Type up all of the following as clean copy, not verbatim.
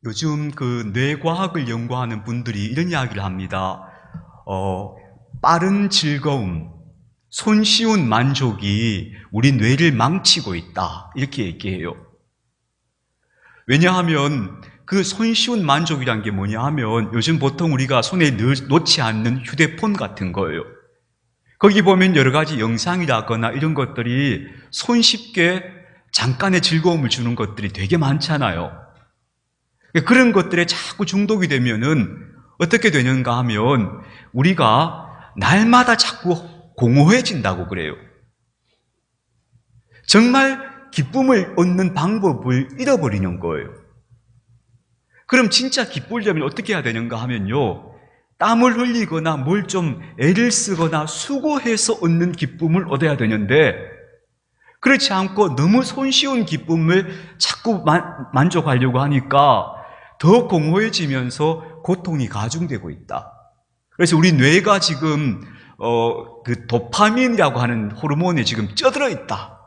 요즘 그 뇌과학을 연구하는 분들이 이런 이야기를 합니다. 빠른 즐거움, 손쉬운 만족이 우리 뇌를 망치고 있다. 이렇게 얘기해요. 왜냐하면 그 손쉬운 만족이란 게 뭐냐 하면 요즘 보통 우리가 손에 놓지 않는 휴대폰 같은 거예요. 거기 보면 여러 가지 영상이라거나 이런 것들이 손쉽게 잠깐의 즐거움을 주는 것들이 되게 많잖아요. 그런 것들에 자꾸 중독이 되면은 어떻게 되는가 하면 우리가 날마다 자꾸 공허해진다고 그래요. 정말 기쁨을 얻는 방법을 잃어버리는 거예요. 그럼 진짜 기쁘려면 어떻게 해야 되는가 하면요, 땀을 흘리거나 뭘 좀 애를 쓰거나 수고해서 얻는 기쁨을 얻어야 되는데, 그렇지 않고 너무 손쉬운 기쁨을 자꾸 만족하려고 하니까 더 공허해지면서 고통이 가중되고 있다. 그래서 우리 뇌가 지금 그 도파민이라고 하는 호르몬에 지금 쪄들어 있다.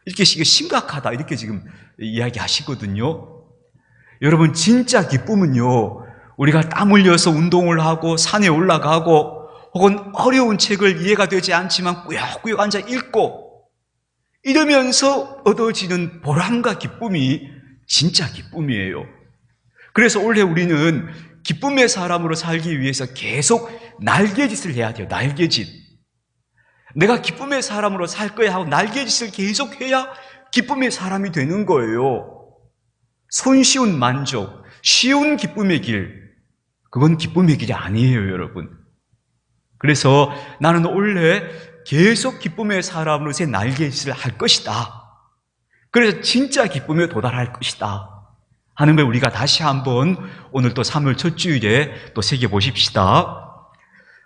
이렇게 심각하다. 이렇게 지금 이야기하시거든요. 여러분, 진짜 기쁨은요, 우리가 땀 흘려서 운동을 하고 산에 올라가고 혹은 어려운 책을 이해가 되지 않지만 꾸역꾸역 앉아 읽고 이러면서 얻어지는 보람과 기쁨이 진짜 기쁨이에요. 그래서 올해 우리는 기쁨의 사람으로 살기 위해서 계속 날개짓을 해야 돼요. 날개짓. 내가 기쁨의 사람으로 살 거야 하고 날개짓을 계속 해야 기쁨의 사람이 되는 거예요. 손쉬운 만족, 쉬운 기쁨의 길, 그건 기쁨의 길이 아니에요, 여러분. 그래서 나는 올해 계속 기쁨의 사람으로서의 날개짓을 할 것이다. 그래서 진짜 기쁨에 도달할 것이다 하는 걸 우리가 다시 한번 오늘 또 3월 첫 주일에 또 새겨보십시다.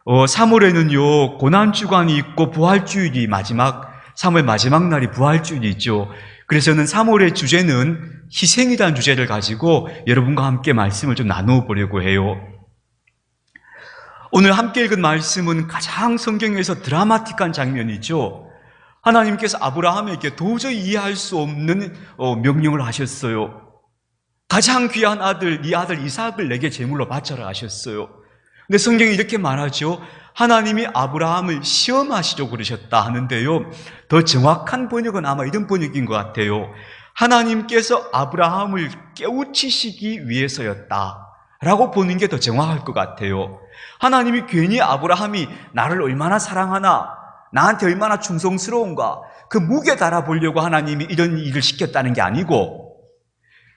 3월에는요, 고난주간이 있고 부활주일이 3월 마지막 날이 부활주일이죠. 그래서 저는 3월의 주제는 희생이라는 주제를 가지고 여러분과 함께 말씀을 좀 나누어 보려고 해요. 오늘 함께 읽은 말씀은 가장 성경에서 드라마틱한 장면이죠. 하나님께서 아브라함에게 도저히 이해할 수 없는 명령을 하셨어요. 가장 귀한 아들, 네 아들 이삭을 내게 제물로 바쳐라 하셨어요. 근데 성경이 이렇게 말하죠. 하나님이 아브라함을 시험하시려고 그러셨다 하는데요, 더 정확한 번역은 아마 이런 번역인 것 같아요. 하나님께서 아브라함을 깨우치시기 위해서였다 라고 보는 게 더 정확할 것 같아요. 하나님이 괜히 아브라함이 나를 얼마나 사랑하나, 나한테 얼마나 충성스러운가, 그 무게 달아보려고 하나님이 이런 일을 시켰다는 게 아니고,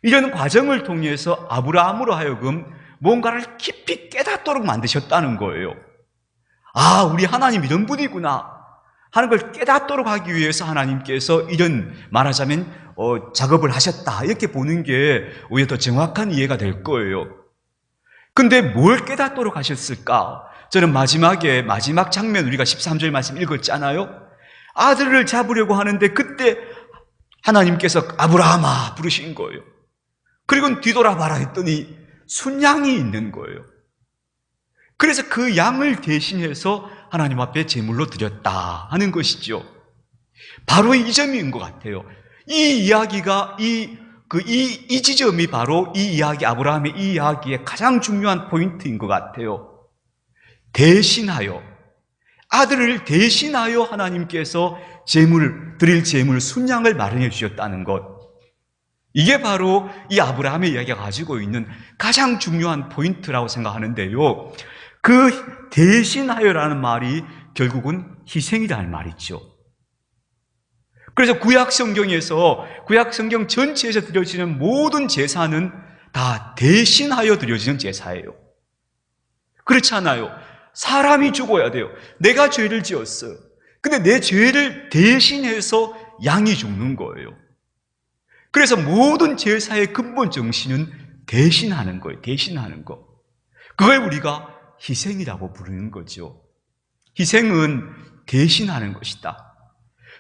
이런 과정을 통해서 아브라함으로 하여금 뭔가를 깊이 깨닫도록 만드셨다는 거예요. 아, 우리 하나님 이런 분이구나 하는 걸 깨닫도록 하기 위해서 하나님께서 이런, 말하자면 작업을 하셨다, 이렇게 보는 게 오히려 더 정확한 이해가 될 거예요. 근데 뭘 깨닫도록 하셨을까? 저는 마지막 장면, 우리가 13절 말씀 읽었잖아요. 아들을 잡으려고 하는데 그때 하나님께서 아브라함아 부르신 거예요. 그리고 뒤돌아봐라 했더니 순양이 있는 거예요. 그래서 그 양을 대신해서 하나님 앞에 제물로 드렸다 하는 것이죠. 바로 이 점인 것 같아요. 이 이야기가 이 지점이 바로 이 이야기, 아브라함의 이 이야기의 가장 중요한 포인트인 것 같아요. 대신하여, 아들을 대신하여 하나님께서 드릴 제물 순양을 마련해 주셨다는 것. 이게 바로 이 아브라함의 이야기가 가지고 있는 가장 중요한 포인트라고 생각하는데요. 그 대신하여라는 말이 결국은 희생이라는 말이죠. 그래서 구약 성경 전체에서 드려지는 모든 제사는 다 대신하여 드려지는 제사예요. 그렇잖아요. 사람이 죽어야 돼요. 내가 죄를 지었어요. 근데 내 죄를 대신해서 양이 죽는 거예요. 그래서 모든 제사의 근본 정신은 대신하는 거예요. 대신하는 거. 그걸 우리가 희생이라고 부르는 거죠. 희생은 대신하는 것이다.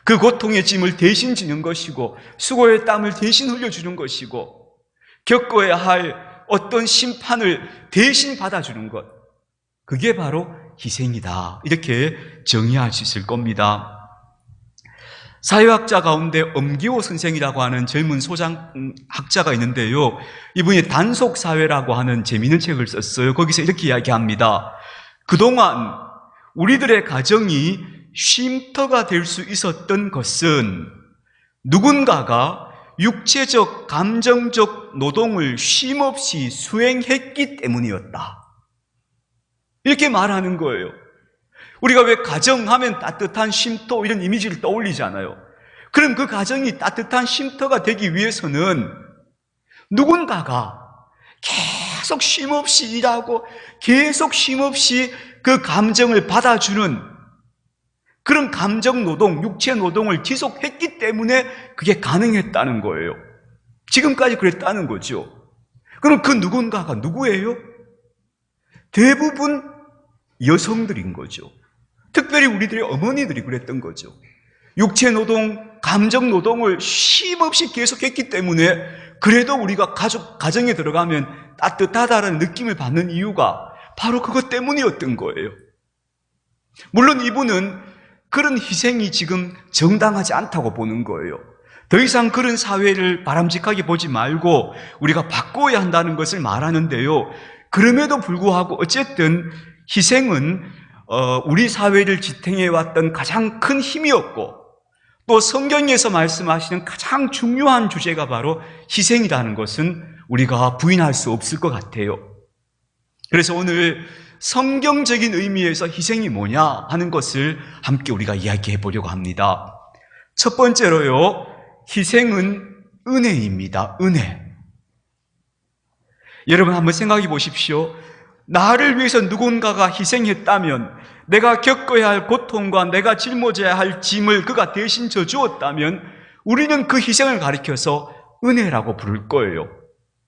그 고통의 짐을 대신 지는 것이고, 수고의 땀을 대신 흘려주는 것이고, 겪어야 할 어떤 심판을 대신 받아주는 것, 그게 바로 희생이다. 이렇게 정의할 수 있을 겁니다. 사회학자 가운데 엄기호 선생이라고 하는 젊은 소장학자가 있는데요. 이분이 단속사회라고 하는 재미있는 책을 썼어요. 거기서 이렇게 이야기합니다. 그동안 우리들의 가정이 쉼터가 될 수 있었던 것은 누군가가 육체적, 감정적 노동을 쉼없이 수행했기 때문이었다. 이렇게 말하는 거예요. 우리가 왜 가정하면 따뜻한 쉼터 이런 이미지를 떠올리잖아요. 그럼 그 가정이 따뜻한 쉼터가 되기 위해서는 누군가가 계속 쉼없이 일하고 계속 쉼없이 그 감정을 받아주는 그런 감정 노동, 육체 노동을 지속했기 때문에 그게 가능했다는 거예요. 지금까지 그랬다는 거죠. 그럼 그 누군가가 누구예요? 대부분 여성들인 거죠. 특별히 우리들의 어머니들이 그랬던 거죠. 육체 노동, 감정 노동을 쉼없이 계속했기 때문에 그래도 우리가 가정에 들어가면 따뜻하다는 느낌을 받는 이유가 바로 그것 때문이었던 거예요. 물론 이분은 그런 희생이 지금 정당하지 않다고 보는 거예요. 더 이상 그런 사회를 바람직하게 보지 말고 우리가 바꿔야 한다는 것을 말하는데요. 그럼에도 불구하고 어쨌든 희생은 우리 사회를 지탱해왔던 가장 큰 힘이었고 또 성경에서 말씀하시는 가장 중요한 주제가 바로 희생이라는 것은 우리가 부인할 수 없을 것 같아요. 그래서 오늘 성경적인 의미에서 희생이 뭐냐 하는 것을 함께 우리가 이야기해 보려고 합니다. 첫 번째로요, 희생은 은혜입니다. 은혜. 여러분 한번 생각해 보십시오. 나를 위해서 누군가가 희생했다면, 내가 겪어야 할 고통과 내가 짊어져야 할 짐을 그가 대신 져주었다면 우리는 그 희생을 가리켜서 은혜라고 부를 거예요.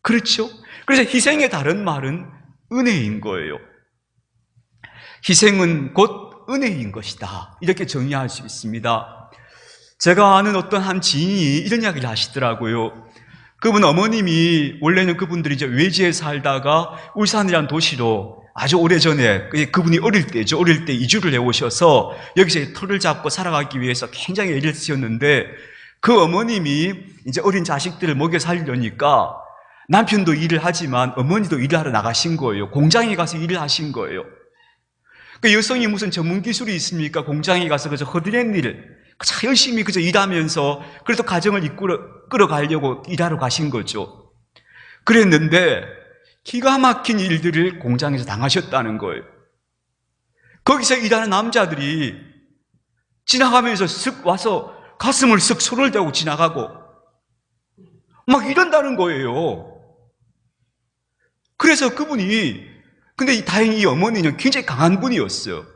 그렇죠? 그래서 희생의 다른 말은 은혜인 거예요. 희생은 곧 은혜인 것이다. 이렇게 정의할 수 있습니다. 제가 아는 어떤 한 지인이 이런 이야기를 하시더라고요. 그분 어머님이 원래는 그분들이 이제 외지에 살다가 울산이라는 도시로 아주 오래전에 그분이 어릴 때죠. 어릴 때 이주를 해오셔서 여기서 터를 잡고 살아가기 위해서 굉장히 애를 쓰셨는데 그 어머님이 이제 어린 자식들을 먹여 살리려니까 남편도 일을 하지만 어머니도 일을 하러 나가신 거예요. 공장에 가서 일을 하신 거예요. 그 여성이 무슨 전문 기술이 있습니까? 공장에 가서 그저 허드렛 일을 그저 열심히 그저 일하면서 그래도 가정을 끌어가려고 일하러 가신 거죠. 그랬는데 기가 막힌 일들을 공장에서 당하셨다는 거예요. 거기서 일하는 남자들이 지나가면서 쓱 와서 가슴을 쓱 손을 대고 지나가고 막 이런다는 거예요. 그래서 그분이 근데 다행히 이 어머니는 굉장히 강한 분이었어요.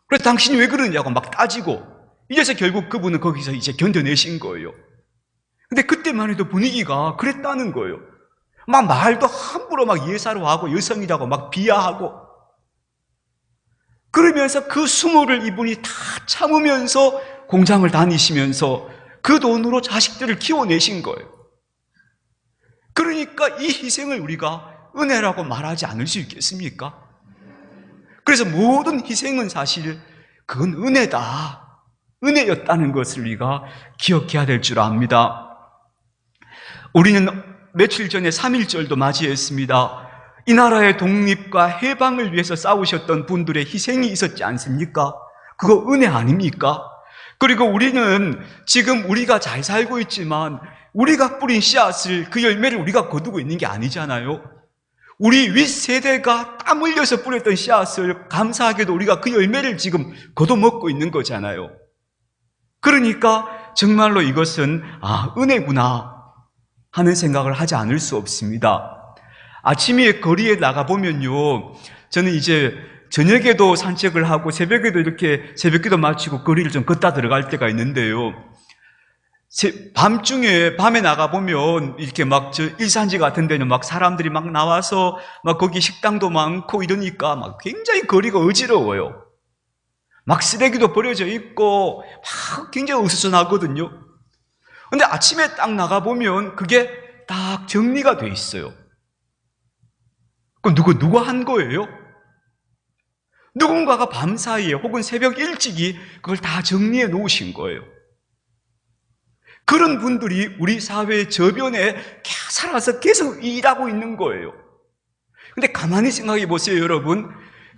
그래서 당신이 왜 그러냐고 막 따지고 이래서 결국 그분은 거기서 이제 견뎌내신 거예요. 근데 그때만 해도 분위기가 그랬다는 거예요. 막 말도 함부로 막 예사로 하고 여성이라고 막 비하하고 그러면서 그 수모를 이분이 다 참으면서 공장을 다니시면서 그 돈으로 자식들을 키워내신 거예요. 그러니까 이 희생을 우리가 은혜라고 말하지 않을 수 있겠습니까? 그래서 모든 희생은 사실 그건 은혜다. 은혜였다는 것을 우리가 기억해야 될 줄 압니다. 우리는 며칠 전에 3.1절도 맞이했습니다. 이 나라의 독립과 해방을 위해서 싸우셨던 분들의 희생이 있었지 않습니까? 그거 은혜 아닙니까? 그리고 우리는 지금 우리가 잘 살고 있지만 우리가 뿌린 씨앗을 그 열매를 우리가 거두고 있는 게 아니잖아요. 우리 윗세대가 땀 흘려서 뿌렸던 씨앗을 감사하게도 우리가 그 열매를 지금 거둬먹고 있는 거잖아요. 그러니까 정말로 이것은 은혜구나 하는 생각을 하지 않을 수 없습니다. 아침에 거리에 나가보면요, 저는 이제 저녁에도 산책을 하고 새벽에도 이렇게 새벽기도 마치고 거리를 좀 걷다 들어갈 때가 있는데요, 밤에 나가보면 이렇게 막 일산지 같은 데는 막 사람들이 막 나와서 막 거기 식당도 많고 이러니까 막 굉장히 거리가 어지러워요. 막 쓰레기도 버려져 있고 막 굉장히 어수선하거든요. 근데 아침에 딱 나가보면 그게 딱 정리가 돼 있어요. 그럼 누가 한 거예요? 누군가가 밤사이에 혹은 새벽 일찍이 그걸 다 정리해 놓으신 거예요. 그런 분들이 우리 사회의 저변에 살아서 계속 일하고 있는 거예요. 근데 가만히 생각해 보세요, 여러분.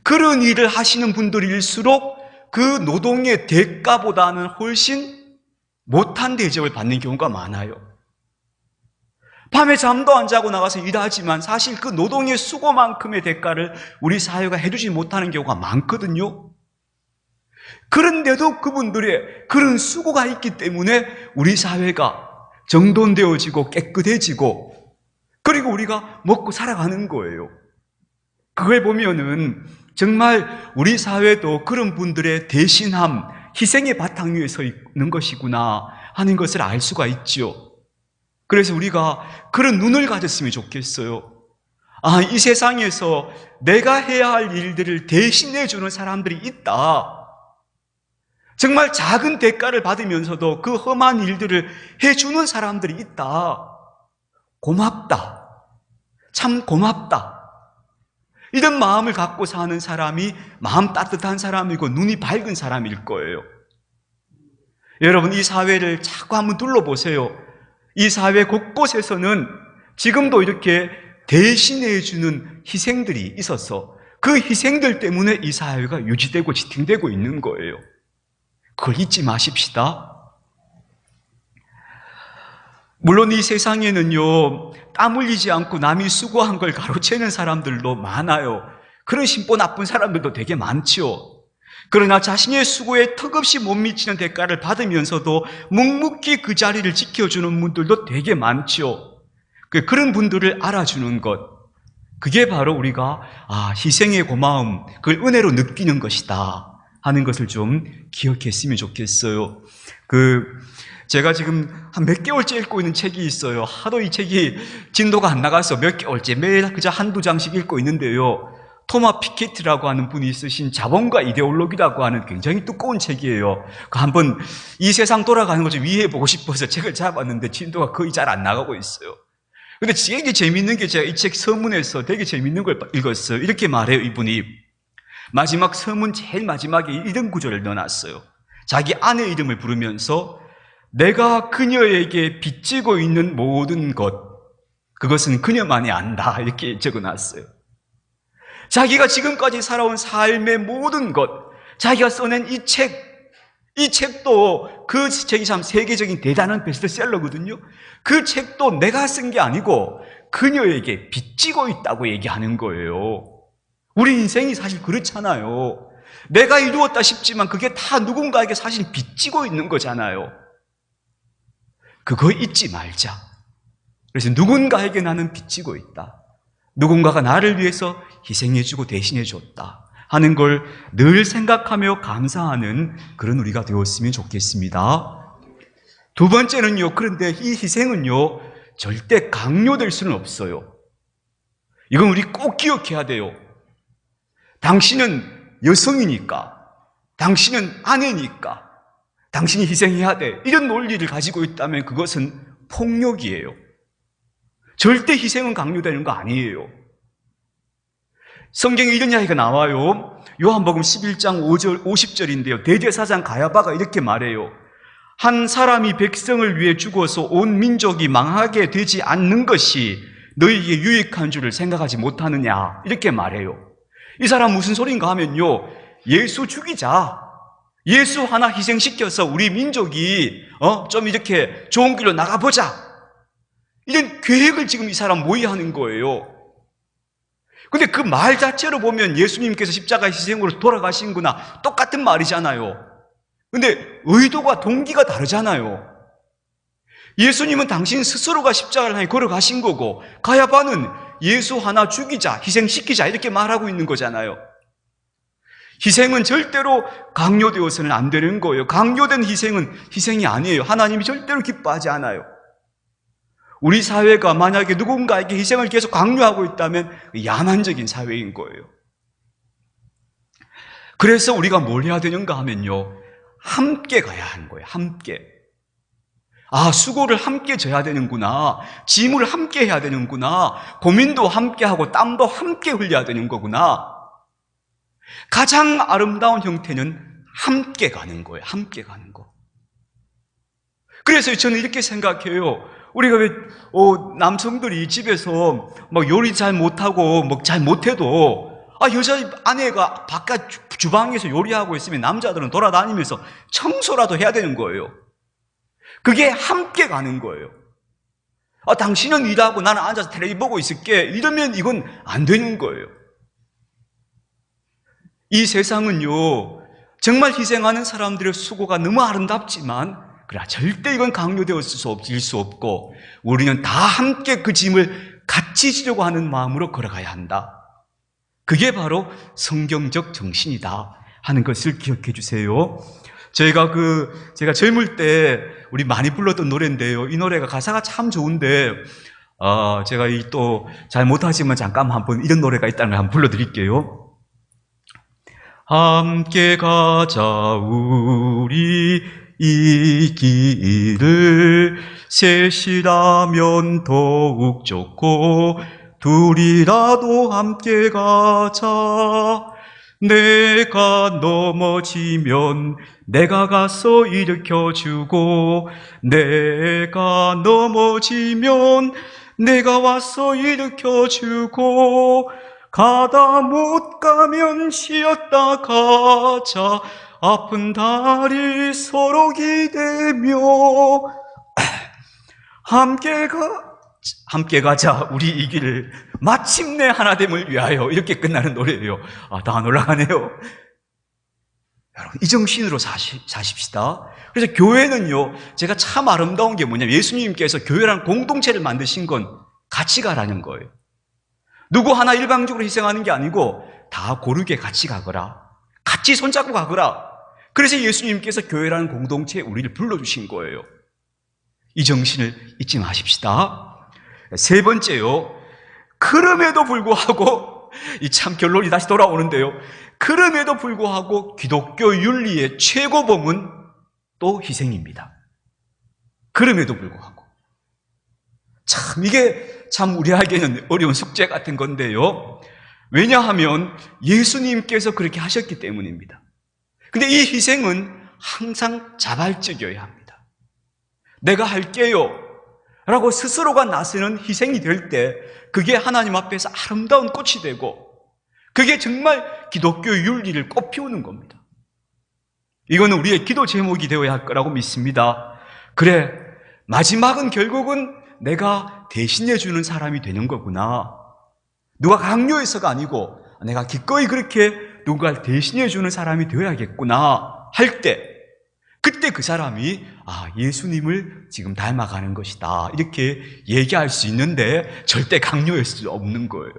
그런 일을 하시는 분들일수록 그 노동의 대가보다는 훨씬 못한 대접을 받는 경우가 많아요. 밤에 잠도 안 자고 나가서 일하지만 사실 그 노동의 수고만큼의 대가를 우리 사회가 해주지 못하는 경우가 많거든요. 그런데도 그분들의 그런 수고가 있기 때문에 우리 사회가 정돈되어지고 깨끗해지고 그리고 우리가 먹고 살아가는 거예요. 그걸 보면은 정말 우리 사회도 그런 분들의 대신함, 희생의 바탕 위에 서 있는 것이구나 하는 것을 알 수가 있죠. 그래서 우리가 그런 눈을 가졌으면 좋겠어요. 이 세상에서 내가 해야 할 일들을 대신해 주는 사람들이 있다. 정말 작은 대가를 받으면서도 그 험한 일들을 해주는 사람들이 있다. 고맙다. 참 고맙다. 이런 마음을 갖고 사는 사람이 마음 따뜻한 사람이고 눈이 밝은 사람일 거예요. 여러분, 이 사회를 자꾸 한번 둘러보세요. 이 사회 곳곳에서는 지금도 이렇게 대신해주는 희생들이 있어서 그 희생들 때문에 이 사회가 유지되고 지탱되고 있는 거예요. 그걸 잊지 마십시다. 물론 이 세상에는요, 땀 흘리지 않고 남이 수고한 걸 가로채는 사람들도 많아요. 그런 심보 나쁜 사람들도 되게 많죠. 그러나 자신의 수고에 턱없이 못 미치는 대가를 받으면서도 묵묵히 그 자리를 지켜주는 분들도 되게 많죠. 그런 분들을 알아주는 것, 그게 바로 우리가 희생의 고마움, 그걸 은혜로 느끼는 것이다 하는 것을 좀 기억했으면 좋겠어요. 제가 지금 한 몇 개월째 읽고 있는 책이 있어요. 하도 이 책이 진도가 안 나가서 몇 개월째 매일 그저 한두 장씩 읽고 있는데요. 토마 피케티라고 하는 분이 쓰신 자본과 이데올로기라고 하는 굉장히 두꺼운 책이에요. 한번 이 세상 돌아가는 걸 좀 이해해보고 싶어서 책을 잡았는데 진도가 거의 잘 안 나가고 있어요. 근데 되게 재밌는 게 제가 이 책 서문에서 되게 재밌는 걸 읽었어요. 이렇게 말해요, 이분이. 마지막 서문 제일 마지막에 이런 구절을 넣어놨어요. 자기 아내 이름을 부르면서 내가 그녀에게 빚지고 있는 모든 것, 그것은 그녀만이 안다 이렇게 적어놨어요. 자기가 지금까지 살아온 삶의 모든 것, 자기가 써낸 이 책도 그 책이 참 세계적인 대단한 베스트셀러거든요. 그 책도 내가 쓴 게 아니고 그녀에게 빚지고 있다고 얘기하는 거예요. 우리 인생이 사실 그렇잖아요. 내가 이루었다 싶지만 그게 다 누군가에게 사실 빚지고 있는 거잖아요. 그거 잊지 말자. 그래서 누군가에게 나는 빚지고 있다. 누군가가 나를 위해서 희생해주고 대신해줬다 하는 걸 늘 생각하며 감사하는 그런 우리가 되었으면 좋겠습니다. 두 번째는요, 그런데 이 희생은요, 절대 강요될 수는 없어요. 이건 우리 꼭 기억해야 돼요. 당신은 여성이니까, 당신은 아내니까, 당신이 희생해야 돼. 이런 논리를 가지고 있다면 그것은 폭력이에요. 절대 희생은 강요되는 거 아니에요. 성경에 이런 이야기가 나와요. 요한복음 11장 50절인데요. 대제사장 가야바가 이렇게 말해요. 한 사람이 백성을 위해 죽어서 온 민족이 망하게 되지 않는 것이 너희에게 유익한 줄을 생각하지 못하느냐 이렇게 말해요. 이 사람 무슨 소린가 하면요, 예수 죽이자, 예수 하나 희생시켜서 우리 민족이 좀 이렇게 좋은 길로 나가보자, 이런 계획을 지금 이 사람 모의하는 거예요. 근데 그 말 자체로 보면 예수님께서 십자가 희생으로 돌아가신구나 똑같은 말이잖아요. 근데 의도가 동기가 다르잖아요. 예수님은 당신 스스로가 십자가를 향해 걸어가신 거고, 가야바는 예수 하나 죽이자, 희생시키자 이렇게 말하고 있는 거잖아요. 희생은 절대로 강요되어서는 안 되는 거예요. 강요된 희생은 희생이 아니에요. 하나님이 절대로 기뻐하지 않아요. 우리 사회가 만약에 누군가에게 희생을 계속 강요하고 있다면 야만적인 사회인 거예요. 그래서 우리가 뭘 해야 되는가 하면요, 함께 가야 하는 거예요. 함께. 수고를 함께 져야 되는구나. 짐을 함께 해야 되는구나. 고민도 함께 하고 땀도 함께 흘려야 되는 거구나. 가장 아름다운 형태는 함께 가는 거예요. 함께 가는 거. 그래서 저는 이렇게 생각해요. 우리가 왜 남성들이 집에서 막 요리 잘 못하고 뭐 잘 못해도 여자 아내가 바깥 주방에서 요리하고 있으면 남자들은 돌아다니면서 청소라도 해야 되는 거예요. 그게 함께 가는 거예요. 당신은 일하고 나는 앉아서 텔레비 보고 있을게. 이러면 이건 안 되는 거예요. 이 세상은요, 정말 희생하는 사람들의 수고가 너무 아름답지만, 그러나 절대 이건 강요되었을 수 없고, 우리는 다 함께 그 짐을 같이 지려고 하는 마음으로 걸어가야 한다. 그게 바로 성경적 정신이다 하는 것을 기억해 주세요. 제가 젊을 때 우리 많이 불렀던 노래인데요. 이 노래가 가사가 참 좋은데, 제가 또 잘 못하지만 잠깐만 한번 이런 노래가 있다는 걸 한번 불러드릴게요. 함께 가자 우리 이 길을 셋이라면 더욱 좋고 둘이라도 함께 가자. 내가 넘어지면 내가 가서 일으켜주고 내가 넘어지면 내가 와서 일으켜주고 가다 못 가면 쉬었다 가자. 아픈 다리 서로 기대며 함께 가자 우리 이 길을 마침내 하나됨을 위하여. 이렇게 끝나는 노래예요. 다 안 올라가네요. 여러분, 이 정신으로 사십시다. 그래서 교회는요, 제가 참 아름다운 게 뭐냐면 예수님께서 교회라는 공동체를 만드신 건 같이 가라는 거예요. 누구 하나 일방적으로 희생하는 게 아니고 다 고르게 같이 가거라. 같이 손잡고 가거라. 그래서 예수님께서 교회라는 공동체에 우리를 불러주신 거예요. 이 정신을 잊지 마십시다. 세 번째요. 그럼에도 불구하고, 이 참 결론이 다시 돌아오는데요. 그럼에도 불구하고 기독교 윤리의 최고봉은 또 희생입니다. 그럼에도 불구하고. 이게 참 우리에게는 어려운 숙제 같은 건데요. 왜냐하면 예수님께서 그렇게 하셨기 때문입니다. 근데 이 희생은 항상 자발적이어야 합니다. 내가 할게요 라고 스스로가 나서는 희생이 될 때 그게 하나님 앞에서 아름다운 꽃이 되고 그게 정말 기독교 윤리를 꽃피우는 겁니다. 이거는 우리의 기도 제목이 되어야 할 거라고 믿습니다. 그래, 마지막은 결국은 내가 대신해 주는 사람이 되는 거구나. 누가 강요해서가 아니고 내가 기꺼이 그렇게 누군가를 대신해 주는 사람이 되어야겠구나 할 때, 그때 그 사람이 예수님을 지금 닮아가는 것이다 이렇게 얘기할 수 있는데 절대 강요할 수 없는 거예요.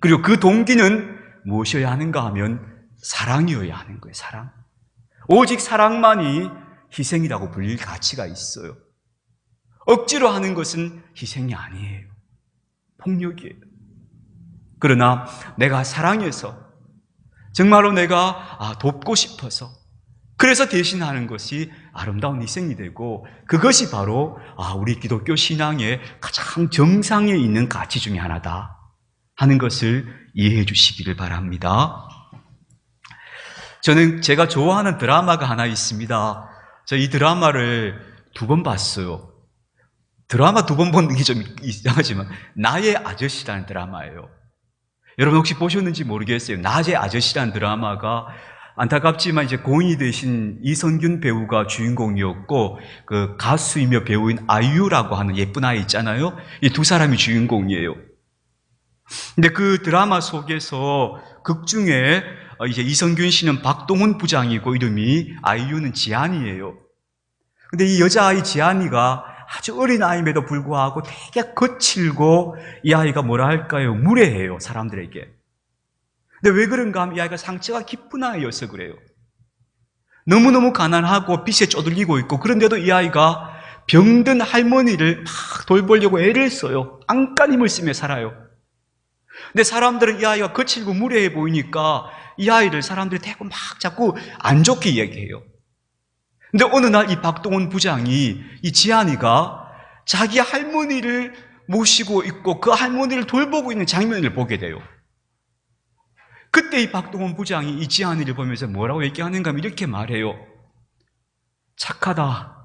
그리고 그 동기는 무엇이어야 하는가 하면 사랑이어야 하는 거예요. 사랑. 오직 사랑만이 희생이라고 불릴 가치가 있어요. 억지로 하는 것은 희생이 아니에요. 폭력이에요. 그러나 내가 사랑해서 정말로 내가 돕고 싶어서 그래서 대신하는 것이 아름다운 희생이 되고 그것이 바로 우리 기독교 신앙의 가장 정상에 있는 가치 중에 하나다 하는 것을 이해해 주시기를 바랍니다. 저는 제가 좋아하는 드라마가 하나 있습니다. 저 이 드라마를 2번 봤어요. 드라마 2번 보는 게 좀 이상하지만 나의 아저씨라는 드라마예요. 여러분 혹시 보셨는지 모르겠어요. 나의 아저씨라는 드라마가 안타깝지만 이제 고인이 되신 이성균 배우가 주인공이었고 그 가수이며 배우인 아이유라고 하는 예쁜 아이 있잖아요. 이 두 사람이 주인공이에요. 근데 그 드라마 속에서 극 중에 이제 이성균 씨는 박동훈 부장이고 이름이 아이유는 지안이에요. 근데 이 여자아이 지안이가 아주 어린 아이임에도 불구하고 되게 거칠고 이 아이가 뭐라 할까요? 무례해요, 사람들에게. 근데 왜 그런가 하면 이 아이가 상처가 깊은 아이여서 그래요. 너무너무 가난하고 빚에 쪼들리고 있고 그런데도 이 아이가 병든 할머니를 막 돌보려고 애를 써요. 안간힘을 쓰며 살아요. 근데 사람들은 이 아이가 거칠고 무례해 보이니까 이 아이를 사람들이 대고 막 자꾸 안 좋게 얘기해요. 근데 어느 날 이 박동훈 부장이 이 지안이가 자기 할머니를 모시고 있고 그 할머니를 돌보고 있는 장면을 보게 돼요. 그때 이 박동훈 부장이 이 지안이를 보면서 뭐라고 얘기하는가 하면 이렇게 말해요. 착하다.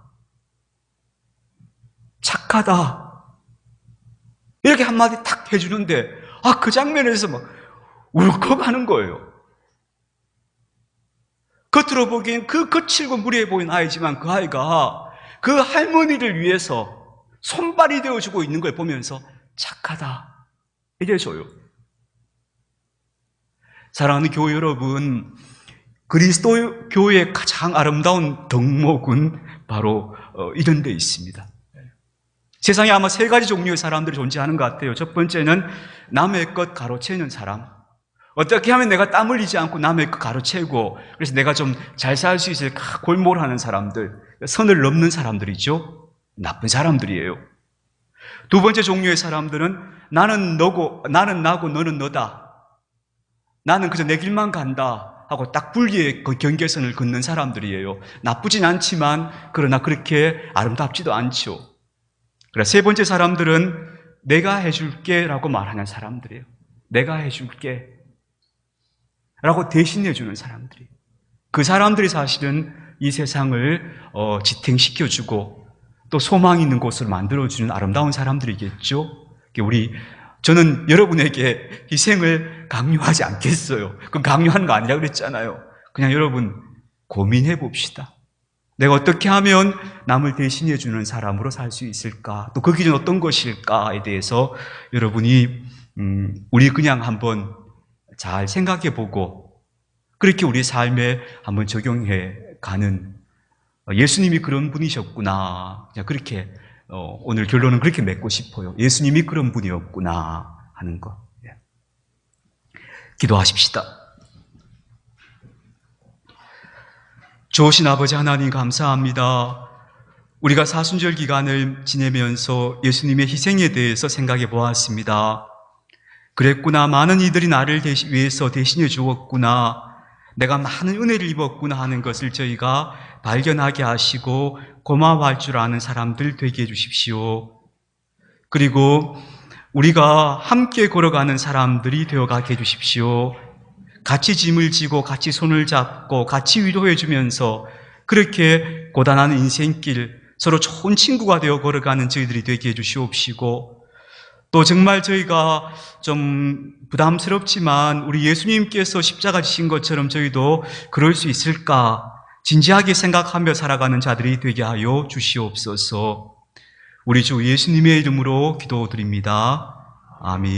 착하다. 이렇게 한마디 탁 해주는데, 그 장면에서 막 울컥하는 거예요. 겉으로 보기엔 그 거칠고 무례해 보이는 아이지만 그 아이가 그 할머니를 위해서 손발이 되어주고 있는 걸 보면서 착하다. 이래줘요. 사랑하는 교회 여러분, 그리스도 교회의 가장 아름다운 덕목은 바로 이런 데 있습니다. 세상에 아마 3가지 종류의 사람들이 존재하는 것 같아요. 첫 번째는 남의 것 가로채는 사람. 어떻게 하면 내가 땀 흘리지 않고 남의 것 가로채고 그래서 내가 좀 잘 살 수 있을까 골몰하는 사람들, 선을 넘는 사람들이죠. 나쁜 사람들이에요. 두 번째 종류의 사람들은 나는 나고 너는 너다. 나는 그저 내 길만 간다 하고 딱 분리의 그 경계선을 긋는 사람들이에요. 나쁘진 않지만 그러나 그렇게 아름답지도 않죠. 그래서 세 번째 사람들은 내가 해줄게 라고 말하는 사람들이에요. 내가 해줄게 라고 대신해주는 사람들이에요. 그 사람들이 사실은 이 세상을 지탱시켜주고 또 소망이 있는 곳으로 만들어주는 아름다운 사람들이겠죠. 저는 여러분에게 희생을 강요하지 않겠어요. 그건 강요하는 거 아니라고 그랬잖아요. 그냥 여러분 고민해 봅시다. 내가 어떻게 하면 남을 대신해 주는 사람으로 살 수 있을까? 또 그 기준은 어떤 것일까에 대해서 여러분이 우리 그냥 한번 잘 생각해 보고 그렇게 우리 삶에 한번 적용해 가는 예수님이 그런 분이셨구나. 그냥 그렇게 오늘 결론은 그렇게 맺고 싶어요. 예수님이 그런 분이었구나 하는 것. 기도하십시다. 좋으신 아버지 하나님 감사합니다. 우리가 사순절 기간을 지내면서 예수님의 희생에 대해서 생각해 보았습니다. 그랬구나. 많은 이들이 나를 위해서 대신해 주었구나. 내가 많은 은혜를 입었구나 하는 것을 저희가 발견하게 하시고 고마워할 줄 아는 사람들 되게 해주십시오. 그리고 우리가 함께 걸어가는 사람들이 되어가게 해주십시오. 같이 짐을 지고 같이 손을 잡고 같이 위로해 주면서 그렇게 고단한 인생길 서로 좋은 친구가 되어 걸어가는 저희들이 되게 해주시옵시고 또 정말 저희가 좀 부담스럽지만 우리 예수님께서 십자가 지신 것처럼 저희도 그럴 수 있을까 진지하게 생각하며 살아가는 자들이 되게 하여 주시옵소서. 우리 주 예수님의 이름으로 기도드립니다. 아멘.